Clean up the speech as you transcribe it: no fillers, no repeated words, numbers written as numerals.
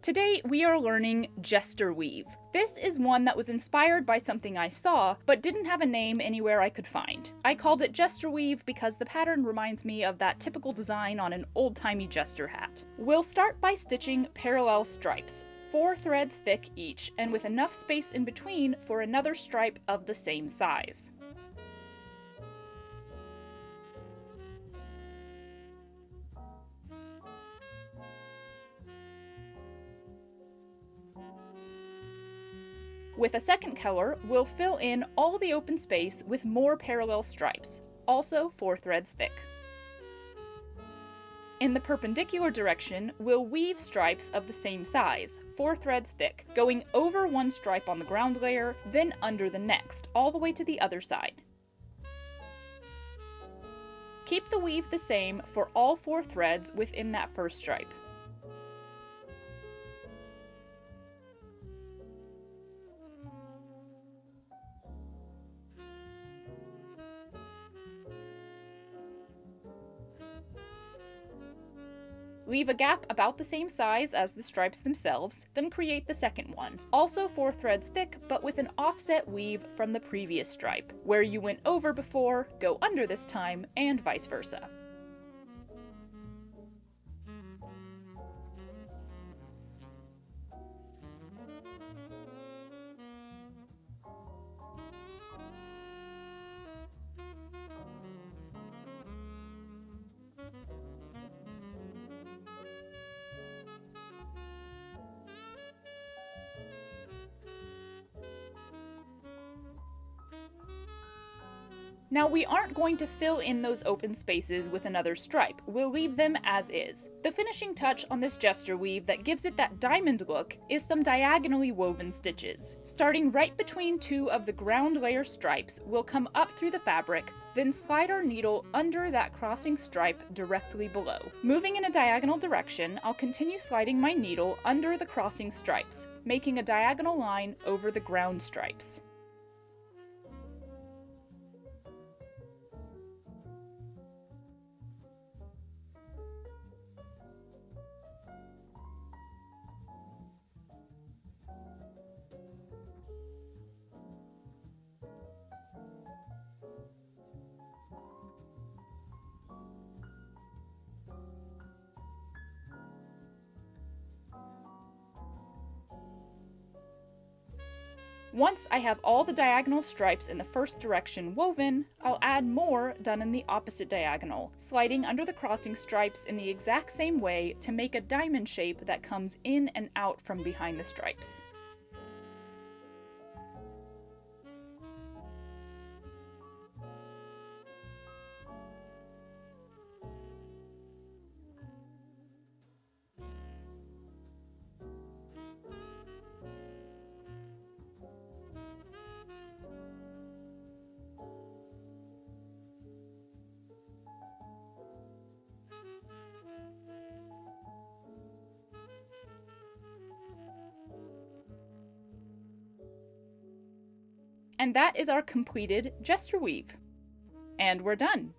Today we are learning Jester Weave. This is one that was inspired by something I saw, but didn't have a name anywhere I could find. I called it Jester Weave because the pattern reminds me of that typical design on an old-timey jester hat. We'll start by stitching parallel stripes, 4 threads thick each, and with enough space in between for another stripe of the same size. With a second color, we'll fill in all the open space with more parallel stripes, also 4 threads thick. In the perpendicular direction, we'll weave stripes of the same size, 4 threads thick, going over one stripe on the ground layer, then under the next, all the way to the other side. Keep the weave the same for all 4 threads within that first stripe. Leave a gap about the same size as the stripes themselves, then create the second one, also 4 threads thick but with an offset weave from the previous stripe. Where you went over before, go under this time, and vice versa. Now we aren't going to fill in those open spaces with another stripe, we'll leave them as is. The finishing touch on this Jester Weave that gives it that diamond look is some diagonally woven stitches. Starting right between 2 of the ground layer stripes, we'll come up through the fabric, then slide our needle under that crossing stripe directly below. Moving in a diagonal direction, I'll continue sliding my needle under the crossing stripes, making a diagonal line over the ground stripes. Once I have all the diagonal stripes in the first direction woven, I'll add more done in the opposite diagonal, sliding under the crossing stripes in the exact same way to make a diamond shape that comes in and out from behind the stripes. And that is our completed Jester Weave. And we're done.